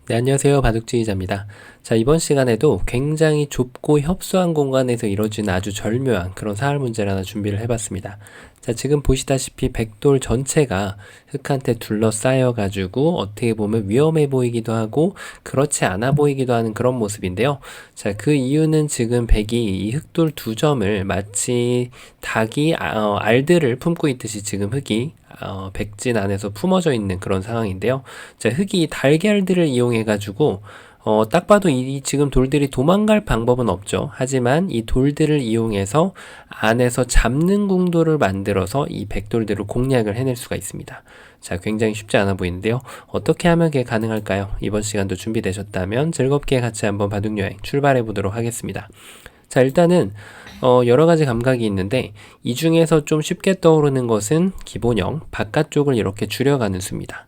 네, 안녕하세요. 바둑지휘자입니다. 자, 이번 시간에도 굉장히 좁고 협소한 공간에서 이루어지는 아주 절묘한 그런 사활 문제를 하나 준비를 해봤습니다. 자, 지금 보시다시피 백돌 전체가 흙한테 둘러싸여 가지고 어떻게 보면 위험해 보이기도 하고 그렇지 않아 보이기도 하는 그런 모습인데요. 자, 그 이유는 지금 백이 이 흙돌 두 점을 마치 닭이 알들을 품고 있듯이 지금 흙이 백진 안에서 품어져 있는 그런 상황인데요. 자, 흙이 달걀들을 이용해 가지고 딱 봐도 이 지금 돌들이 도망갈 방법은 없죠. 하지만 이 돌들을 이용해서 안에서 잡는 궁도를 만들어서 이 백돌들을 공략을 해낼 수가 있습니다. 자, 굉장히 쉽지 않아 보이는데요. 어떻게 하면 그게 가능할까요? 이번 시간도 준비되셨다면 즐겁게 같이 한번 바둑여행 출발해 보도록 하겠습니다. 자, 일단은 여러 가지 감각이 있는데 이 중에서 좀 쉽게 떠오르는 것은 기본형 바깥쪽을 이렇게 줄여가는 수입니다.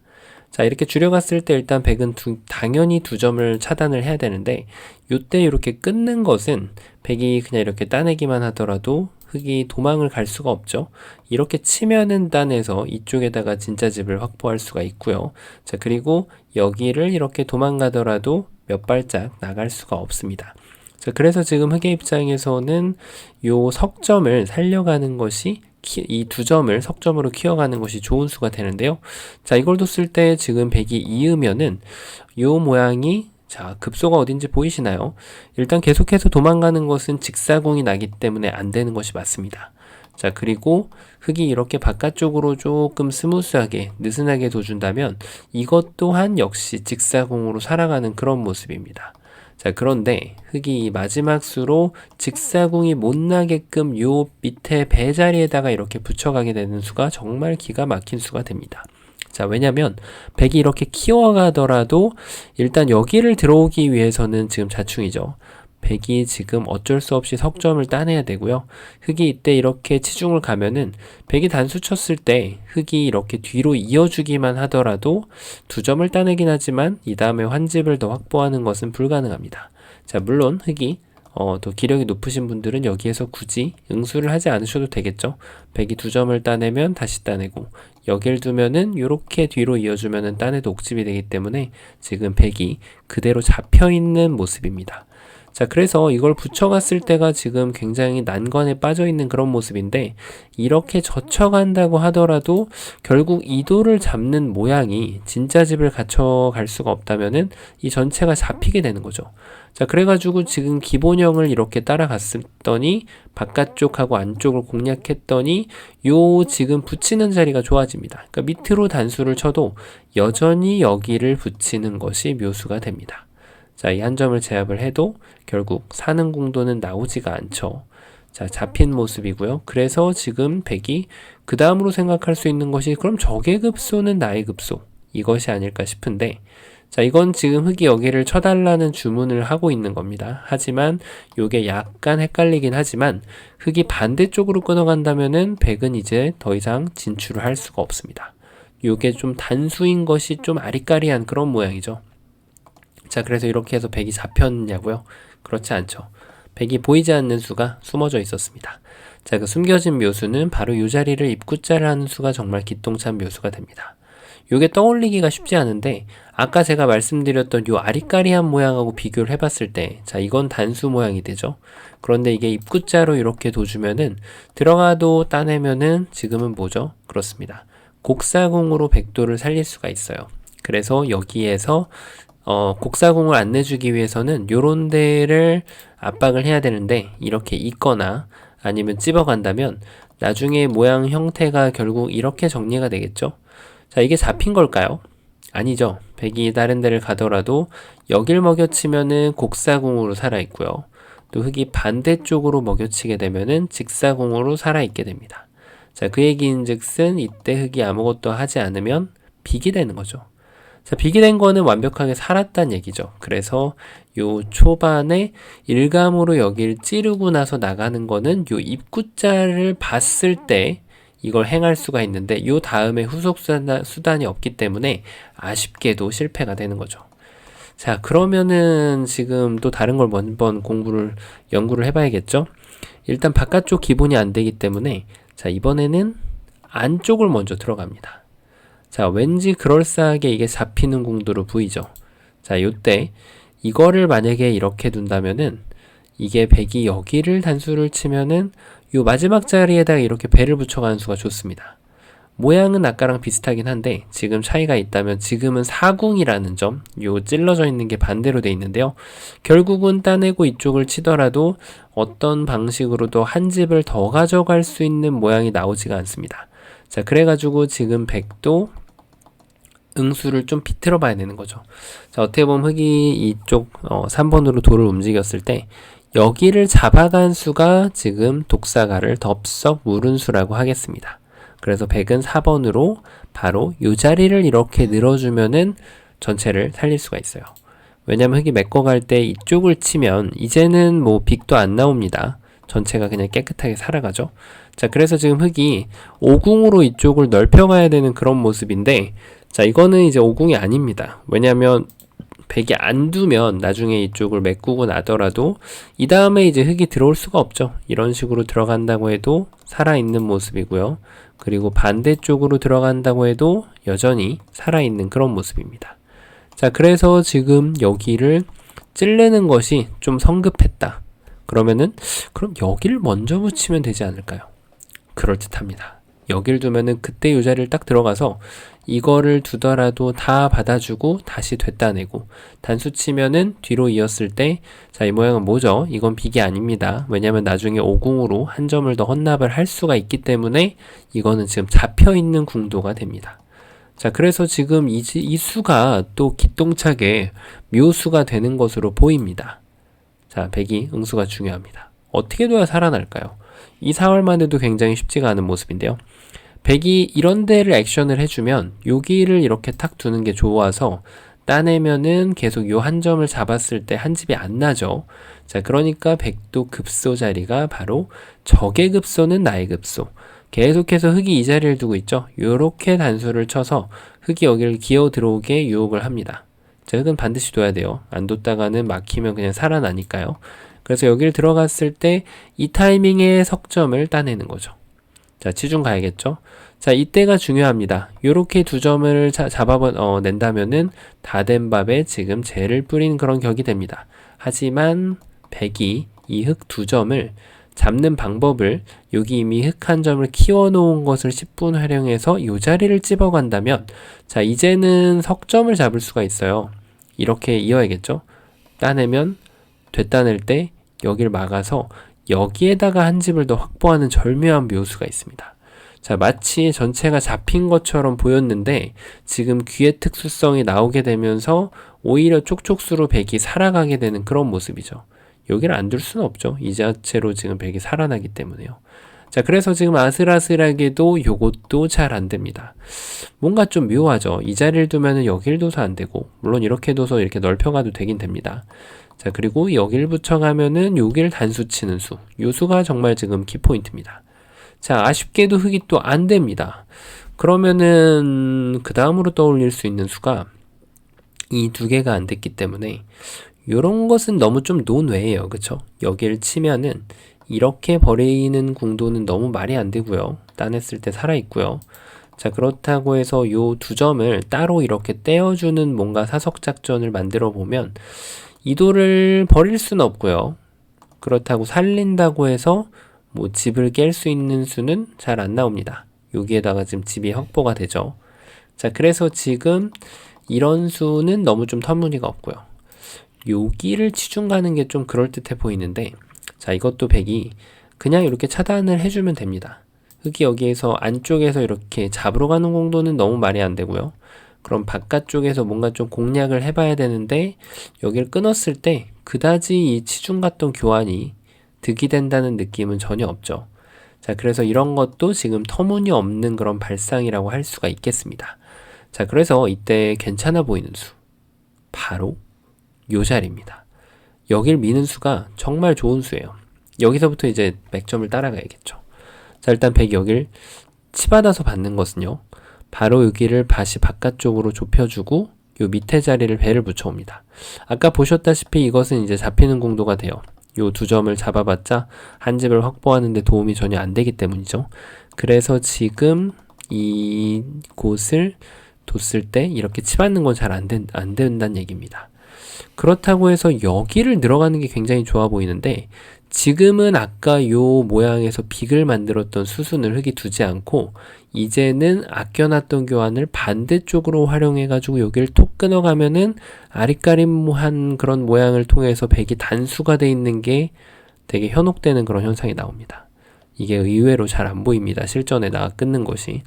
자, 이렇게 줄여갔을 때 일단 백은 당연히 두 점을 차단을 해야 되는데 요때 이렇게 끊는 것은 백이 그냥 이렇게 따내기만 하더라도 흙이 도망을 갈 수가 없죠. 이렇게 치면은 따내서 이쪽에다가 진짜 집을 확보할 수가 있고요. 자, 그리고 여기를 이렇게 도망가더라도 몇 발짝 나갈 수가 없습니다. 자, 그래서 지금 흑의 입장에서는 요 석점을 살려가는 것이 이 두 점을 석점으로 키워가는 것이 좋은 수가 되는데요. 자, 이걸 뒀을 때 지금 백이 이으면은 요 모양이 자, 급소가 어딘지 보이시나요? 일단 계속해서 도망가는 것은 직사공이 나기 때문에 안 되는 것이 맞습니다. 자, 그리고 흙이 이렇게 바깥쪽으로 조금 스무스하게 느슨하게 둬준다면 이것 또한 역시 직사공으로 살아가는 그런 모습입니다. 자, 그런데 흙이 마지막 수로 직사공이 못 나게끔 요 밑에 배 자리에다가 이렇게 붙여가게 되는 수가 정말 기가 막힌 수가 됩니다. 자, 왜냐면 백이 이렇게 키워가더라도 일단 여기를 들어오기 위해서는 지금 자충이죠. 백이 지금 어쩔 수 없이 석점을 따내야 되고요. 흙이 이때 이렇게 치중을 가면은 백이 단수 쳤을 때 흙이 이렇게 뒤로 이어주기만 하더라도 두 점을 따내긴 하지만 이 다음에 환집을 더 확보하는 것은 불가능합니다. 자, 물론 흙이 더 기력이 높으신 분들은 여기에서 굳이 응수를 하지 않으셔도 되겠죠. 백이 두 점을 따내면 다시 따내고 여길 두면은 요렇게 뒤로 이어주면은 따내도 옥집이 되기 때문에 지금 백이 그대로 잡혀있는 모습입니다. 자, 그래서 이걸 붙여갔을 때가 지금 굉장히 난관에 빠져 있는 그런 모습인데 이렇게 젖혀간다고 하더라도 결국 이 돌을 잡는 모양이 진짜 집을 갖춰갈 수가 없다면은 이 전체가 잡히게 되는 거죠. 자, 그래가지고 지금 기본형을 이렇게 따라갔더니 바깥쪽하고 안쪽을 공략했더니 요 지금 붙이는 자리가 좋아집니다. 그러니까 밑으로 단수를 쳐도 여전히 여기를 붙이는 것이 묘수가 됩니다. 자, 이 한 점을 제압을 해도 결국 사는 궁도는 나오지가 않죠. 자, 잡힌 모습이고요. 그래서 지금 백이 그 다음으로 생각할 수 있는 것이 그럼 적의 급소는 나의 급소 이것이 아닐까 싶은데 자, 이건 지금 흙이 여기를 쳐달라는 주문을 하고 있는 겁니다. 하지만 요게 약간 헷갈리긴 하지만 흙이 반대쪽으로 끊어간다면은 백은 이제 더 이상 진출을 할 수가 없습니다. 요게 좀 단수인 것이 좀 아리까리한 그런 모양이죠. 자, 그래서 이렇게 해서 백이 잡혔냐고요? 그렇지 않죠. 백이 보이지 않는 수가 숨어져 있었습니다. 자, 그 숨겨진 묘수는 바로 이 자리를 입구자를 하는 수가 정말 기똥찬 묘수가 됩니다. 요게 떠올리기가 쉽지 않은데 아까 제가 말씀드렸던 요 아리까리한 모양하고 비교를 해봤을 때 자, 이건 단수 모양이 되죠. 그런데 이게 입구자로 이렇게 둬주면은 들어가도 따내면은 지금은 뭐죠? 그렇습니다. 곡사공으로 백도를 살릴 수가 있어요. 그래서 여기에서 곡사공을 안 내주기 위해서는 요런 데를 압박을 해야 되는데 이렇게 있거나 아니면 찝어간다면 나중에 모양 형태가 결국 이렇게 정리가 되겠죠. 자, 이게 잡힌 걸까요? 아니죠. 백이 다른 데를 가더라도 여길 먹여치면은 곡사공으로 살아있고요. 또 흙이 반대쪽으로 먹여치게 되면은 직사공으로 살아있게 됩니다. 자, 그 얘기인즉슨 이때 흙이 아무것도 하지 않으면 빅이 되는 거죠. 자, 빅이 된 거는 완벽하게 살았단 얘기죠. 그래서 요 초반에 일감으로 여기를 찌르고 나서 나가는 거는 요 입구자를 봤을 때 이걸 행할 수가 있는데 요 다음에 후속 수단이 없기 때문에 아쉽게도 실패가 되는 거죠. 자, 그러면은 지금 또 다른 걸 한번 연구를 해봐야겠죠. 일단 바깥쪽 기본이 안 되기 때문에 자, 이번에는 안쪽을 먼저 들어갑니다. 자, 왠지 그럴싸하게 이게 잡히는 궁도로 보이죠. 자, 요때 이거를 만약에 이렇게 둔다면은 이게 100이 여기를 단수를 치면은 요 마지막 자리에다가 이렇게 배를 붙여가는 수가 좋습니다. 모양은 아까랑 비슷하긴 한데 지금 차이가 있다면 지금은 사궁이라는 점, 요 찔러져 있는 게 반대로 돼 있는데요. 결국은 따내고 이쪽을 치더라도 어떤 방식으로도 한 집을 더 가져갈 수 있는 모양이 나오지가 않습니다. 자, 그래가지고 지금 100도 응수를 좀 비틀어 봐야 되는 거죠. 자, 어떻게 보면 흙이 이쪽 3번으로 돌을 움직였을 때 여기를 잡아간 수가 지금 독사가를 덥석 물은 수라고 하겠습니다. 그래서 100은 4번으로 바로 이 자리를 이렇게 늘어주면은 전체를 살릴 수가 있어요. 왜냐면 흙이 메꿔갈 때 이쪽을 치면 이제는 뭐 빅도 안 나옵니다. 전체가 그냥 깨끗하게 살아가죠. 자, 그래서 지금 흙이 오궁으로 이쪽을 넓혀가야 되는 그런 모습인데, 자, 이거는 이제 오궁이 아닙니다. 왜냐면 100이 안 두면 나중에 이쪽을 메꾸고 나더라도 이 다음에 이제 흙이 들어올 수가 없죠. 이런 식으로 들어간다고 해도 살아있는 모습이고요. 그리고 반대쪽으로 들어간다고 해도 여전히 살아있는 그런 모습입니다. 자, 그래서 지금 여기를 찌르는 것이 좀 성급했다. 그러면은 그럼 여기를 먼저 붙이면 되지 않을까요? 그럴듯합니다. 여기를 두면은 그때 이 자리를 딱 들어가서 이거를 두더라도 다 받아주고 다시 됐다내고 단수 치면은 뒤로 이었을 때 자, 이 모양은 뭐죠? 이건 빅이 아닙니다. 왜냐면 나중에 오궁으로 한 점을 더 헌납을 할 수가 있기 때문에 이거는 지금 잡혀있는 궁도가 됩니다. 자, 그래서 지금 이 수가 또 기똥차게 묘수가 되는 것으로 보입니다. 자, 100이 응수가 중요합니다. 어떻게 둬야 살아날까요? 이 4월만 해도 굉장히 쉽지가 않은 모습인데요. 100이 이런 데를 액션을 해주면 여기를 이렇게 탁 두는 게 좋아서 따내면은 계속 요 한 점을 잡았을 때 한 집이 안 나죠. 자, 그러니까 100도 급소 자리가 바로 적의 급소는 나의 급소. 계속해서 흙이 이 자리를 두고 있죠. 요렇게 단수를 쳐서 흙이 여기를 기어 들어오게 유혹을 합니다. 자, 흙은 반드시 둬야 돼요. 안 뒀다가는 막히면 그냥 살아나니까요. 그래서 여기를 들어갔을 때 이 타이밍에 석점을 따내는 거죠. 자, 치중 가야겠죠. 자, 이때가 중요합니다. 요렇게 두 점을 낸다면은 다 된 밥에 지금 재를 뿌린 그런 격이 됩니다. 하지만 100이 이 흙 두 점을 잡는 방법을 여기 이미 흙 한 점을 키워 놓은 것을 10분 활용해서 이 자리를 찝어간다면 자, 이제는 석점을 잡을 수가 있어요. 이렇게 이어야겠죠. 따내면 됐다낼 때 여기를 막아서 여기에다가 한 집을 더 확보하는 절묘한 묘수가 있습니다. 자, 마치 전체가 잡힌 것처럼 보였는데 지금 귀의 특수성이 나오게 되면서 오히려 쪽쪽수로 100이 살아가게 되는 그런 모습이죠. 여기를 안 둘 수는 없죠. 이 자체로 지금 100이 살아나기 때문에요. 자, 그래서 지금 아슬아슬하게도 요것도 잘 안 됩니다. 뭔가 좀 묘하죠. 이 자리를 두면은 여기를 둬서 안 되고, 물론 이렇게 둬서 이렇게 넓혀가도 되긴 됩니다. 자, 그리고 여기를 붙여가면은 여기를 단수 치는 수. 요 수가 정말 지금 키포인트입니다. 자, 아쉽게도 흙이 또 안 됩니다. 그러면은 그 다음으로 떠올릴 수 있는 수가 이 두 개가 안 됐기 때문에 요런 것은 너무 좀 논외예요. 그쵸? 여기를 치면은 이렇게 버리는 궁도는 너무 말이 안 되고요. 따냈을 때 살아있고요. 자, 그렇다고 해서 요 두 점을 따로 이렇게 떼어주는 뭔가 사석작전을 만들어 보면 이 돌을 버릴 수는 없고요. 그렇다고 살린다고 해서 뭐 집을 깰 수 있는 수는 잘 안 나옵니다. 여기에다가 지금 집이 확보가 되죠. 자, 그래서 지금 이런 수는 너무 좀 터무니가 없고요. 여기를 치중 가는 게 좀 그럴듯해 보이는데 자, 이것도 100이 그냥 이렇게 차단을 해주면 됩니다. 흙이 여기에서 안쪽에서 이렇게 잡으러 가는 공도는 너무 말이 안 되고요. 그럼 바깥쪽에서 뭔가 좀 공략을 해봐야 되는데 여기를 끊었을 때 그다지 이 치중 갔던 교환이 득이 된다는 느낌은 전혀 없죠. 자, 그래서 이런 것도 지금 터무니없는 그런 발상이라고 할 수가 있겠습니다. 자, 그래서 이때 괜찮아 보이는 수 바로 요 자리입니다. 여길 미는 수가 정말 좋은 수예요. 여기서부터 이제 100점을 따라가야겠죠. 자, 일단 100 여길 치받아서 받는 것은요. 바로 여기를 다시 바깥쪽으로 좁혀주고 요 밑에 자리를 배를 붙여옵니다. 아까 보셨다시피 이것은 이제 잡히는 공도가 돼요. 요 두 점을 잡아봤자 한 집을 확보하는데 도움이 전혀 안 되기 때문이죠. 그래서 지금 이 곳을 뒀을 때 이렇게 치받는 건 잘 안 된다는 얘기입니다. 그렇다고 해서 여기를 늘어가는 게 굉장히 좋아 보이는데 지금은 아까 요 모양에서 빅을 만들었던 수순을 흙이 두지 않고 이제는 아껴놨던 교환을 반대쪽으로 활용해가지고 여기를 톡 끊어가면은 아리까림한 그런 모양을 통해서 백이 단수가 돼 있는 게 되게 현혹되는 그런 현상이 나옵니다. 이게 의외로 잘 안 보입니다. 실전에다가 끊는 것이.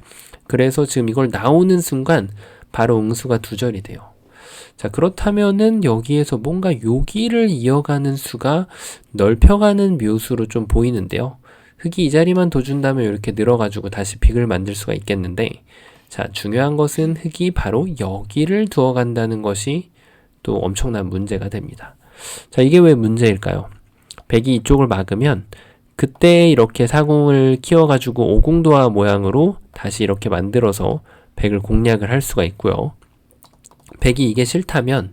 그래서 지금 이걸 나오는 순간 바로 응수가 두절이 돼요. 자, 그렇다면은 여기에서 뭔가 여기를 이어가는 수가 넓혀가는 묘수로 좀 보이는데요. 흙이 이 자리만 둬준다면 이렇게 늘어가지고 다시 빅을 만들 수가 있겠는데, 자, 중요한 것은 흙이 바로 여기를 두어간다는 것이 또 엄청난 문제가 됩니다. 자, 이게 왜 문제일까요? 백이 이쪽을 막으면 그때 이렇게 사공을 키워가지고 오공도화 모양으로 다시 이렇게 만들어서 백을 공략을 할 수가 있고요. 백이 이게 싫다면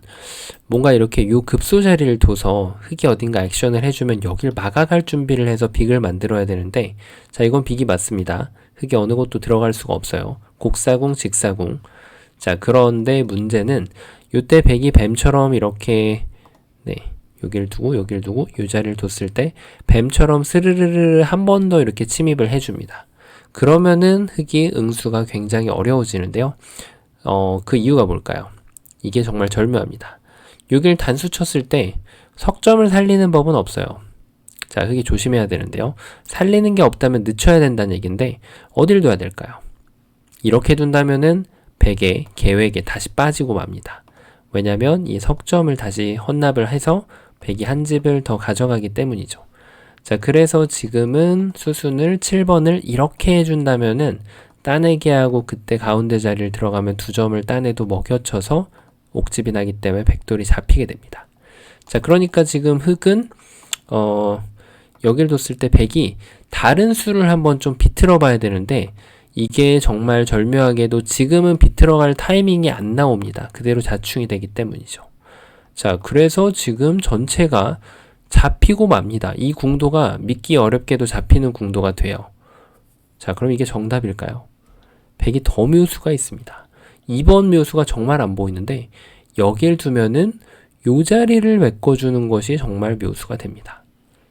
뭔가 이렇게 요 급소 자리를 둬서 흙이 어딘가 액션을 해주면 여길 막아갈 준비를 해서 빅을 만들어야 되는데, 자, 이건 빅이 맞습니다. 흙이 어느 곳도 들어갈 수가 없어요. 곡사공, 직사공. 자, 그런데 문제는 요때 백이 뱀처럼 이렇게 여길 두고 요 자리를 뒀을 때 뱀처럼 스르르르 한 번 더 이렇게 침입을 해줍니다. 그러면은 흙이 응수가 굉장히 어려워지는데요. 그 이유가 뭘까요? 이게 정말 절묘합니다. 여길 단수 쳤을 때 석점을 살리는 법은 없어요. 자, 흙이 조심해야 되는데요. 살리는 게 없다면 늦춰야 된다는 얘기인데 어딜 둬야 될까요? 이렇게 둔다면은 백의 계획에 다시 빠지고 맙니다. 왜냐면 이 석점을 다시 헌납을 해서 백이 한 집을 더 가져가기 때문이죠. 자, 그래서 지금은 수순을 7번을 이렇게 해준다면은 따내기 하고 그때 가운데 자리를 들어가면 두 점을 따내도 먹여쳐서 옥집이 나기 때문에 백돌이 잡히게 됩니다. 자, 그러니까 지금 흙은 여길 뒀을 때 백이 다른 수를 한번 좀 비틀어 봐야 되는데 이게 정말 절묘하게도 지금은 비틀어갈 타이밍이 안 나옵니다. 그대로 자충이 되기 때문이죠. 자, 그래서 지금 전체가 잡히고 맙니다. 이 궁도가 믿기 어렵게도 잡히는 궁도가 돼요. 자, 그럼 이게 정답일까요? 백이 더 묘수가 있습니다. 2번 묘수가 정말 안 보이는데 여길 두면은 요 자리를 메꿔주는 것이 정말 묘수가 됩니다.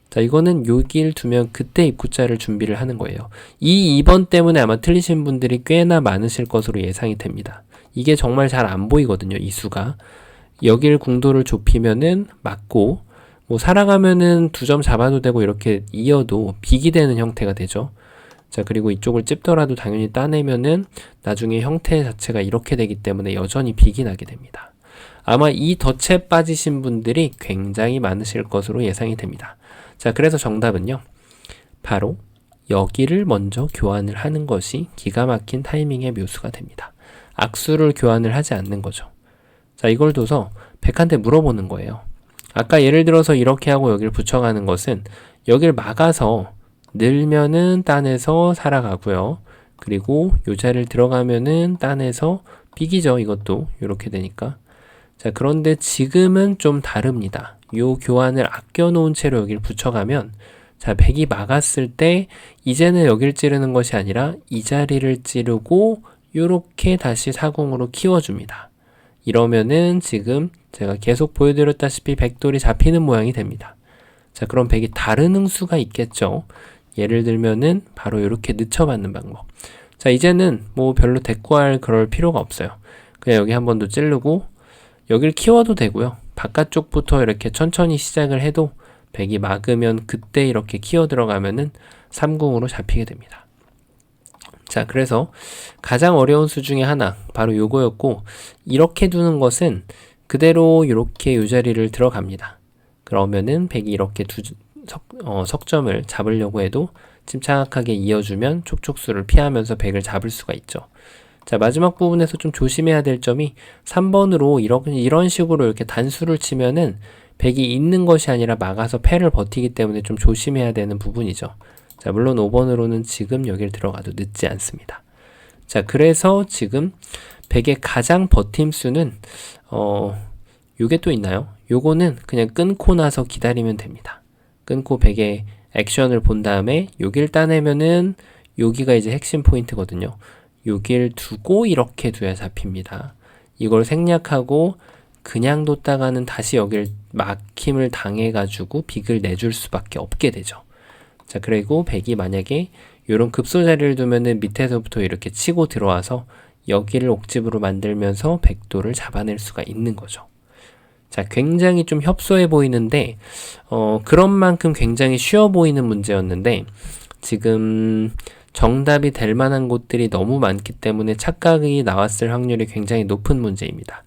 자, 이거는 여길 두면 그때 입구자를 준비를 하는 거예요. 이 2번 때문에 아마 틀리신 분들이 꽤나 많으실 것으로 예상이 됩니다. 이게 정말 잘 안 보이거든요, 이 수가. 여길 궁도를 좁히면은 맞고 뭐 살아가면은 두 점 잡아도 되고 이렇게 이어도 빅이 되는 형태가 되죠. 자, 그리고 이쪽을 찝더라도 당연히 따내면은 나중에 형태 자체가 이렇게 되기 때문에 여전히 빅이 나게 됩니다. 아마 이 덫에 빠지신 분들이 굉장히 많으실 것으로 예상이 됩니다. 자, 그래서 정답은요, 바로 여기를 먼저 교환을 하는 것이 기가 막힌 타이밍의 묘수가 됩니다. 악수를 교환을 하지 않는 거죠. 자, 이걸 둬서 백한테 물어보는 거예요. 아까 예를 들어서 이렇게 하고 여기를 붙여가는 것은 여기를 막아서 늘면은 딴에서 살아가고요. 그리고 요 자리를 들어가면은 딴에서 빅이죠. 이것도 이렇게 되니까. 자, 그런데 지금은 좀 다릅니다. 요 교환을 아껴놓은 채로 여기를 붙여가면, 자, 백이 막았을 때 이제는 여기를 찌르는 것이 아니라 이 자리를 찌르고 요렇게 다시 사공으로 키워줍니다. 이러면은 지금 제가 계속 보여드렸다시피 백돌이 잡히는 모양이 됩니다. 자, 그럼 백이 다른 응수가 있겠죠. 예를 들면은 바로 이렇게 늦춰받는 방법. 자, 이제는 뭐 별로 대꾸할 그럴 필요가 없어요. 그냥 여기 한 번 더 찌르고 여기를 키워도 되고요. 바깥쪽부터 이렇게 천천히 시작을 해도 백이 막으면 그때 이렇게 키워 들어가면은 3궁으로 잡히게 됩니다. 자, 그래서 가장 어려운 수 중에 하나 바로 요거였고, 이렇게 두는 것은 그대로 이렇게 요 자리를 들어갑니다. 그러면은 백이 이렇게 석점을 잡으려고 해도 침착하게 이어주면 촉촉수를 피하면서 백을 잡을 수가 있죠. 자, 마지막 부분에서 좀 조심해야 될 점이 3번으로 이런 식으로 이렇게 단수를 치면은 백이 있는 것이 아니라 막아서 패를 버티기 때문에 좀 조심해야 되는 부분이죠. 자, 물론 5번으로는 지금 여길 들어가도 늦지 않습니다. 자, 그래서 지금 백의 가장 버팀수는 요게 또 있나요? 요거는 그냥 끊고 나서 기다리면 됩니다. 끊고 백의 액션을 본 다음에 여길 따내면은 여기가 이제 핵심 포인트거든요. 여길 두고 이렇게 둬야 잡힙니다. 이걸 생략하고 그냥 뒀다가는 다시 여길 막힘을 당해가지고 빅을 내줄 수밖에 없게 되죠. 자, 그리고 백이 만약에 이런 급소 자리를 두면은 밑에서부터 이렇게 치고 들어와서 여기를 옥집으로 만들면서 백도를 잡아낼 수가 있는 거죠. 자, 굉장히 좀 협소해 보이는데 그런 만큼 굉장히 쉬워 보이는 문제였는데 지금 정답이 될 만한 곳들이 너무 많기 때문에 착각이 나왔을 확률이 굉장히 높은 문제입니다.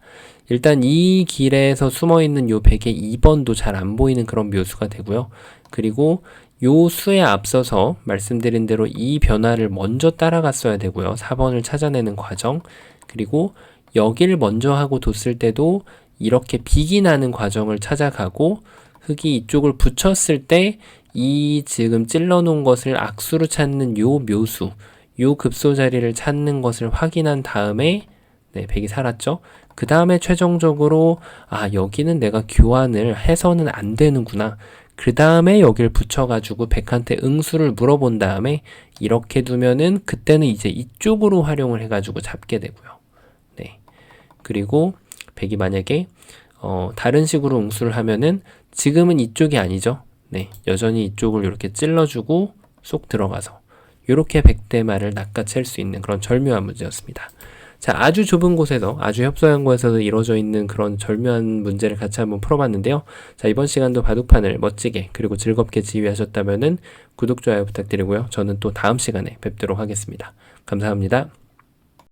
일단 이 길에서 숨어있는 요 백의 2번도 잘 안 보이는 그런 묘수가 되고요. 그리고 요 수에 앞서서 말씀드린 대로 이 변화를 먼저 따라갔어야 되고요. 4번을 찾아내는 과정. 그리고 여기를 먼저 하고 뒀을 때도 이렇게 빅이 나는 과정을 찾아가고 흙이 이쪽을 붙였을 때 이 지금 찔러 놓은 것을 악수로 찾는 요 묘수, 요 급소 자리를 찾는 것을 확인한 다음에 네, 백이 살았죠. 그 다음에 최종적으로 여기는 내가 교환을 해서는 안 되는구나. 그 다음에 여길 붙여가지고 백한테 응수를 물어본 다음에 이렇게 두면은 그때는 이제 이쪽으로 활용을 해가지고 잡게 되고요. 네. 그리고 백이 만약에 다른 식으로 응수를 하면은 지금은 이쪽이 아니죠. 네. 여전히 이쪽을 이렇게 찔러주고 쏙 들어가서 이렇게 백대마를 낚아챌 수 있는 그런 절묘한 문제였습니다. 자, 아주 좁은 곳에서, 아주 협소한 곳에서도 이루어져 있는 그런 절묘한 문제를 같이 한번 풀어봤는데요. 자, 이번 시간도 바둑판을 멋지게 그리고 즐겁게 지휘하셨다면은 구독, 좋아요 부탁드리고요. 저는 또 다음 시간에 뵙도록 하겠습니다. 감사합니다.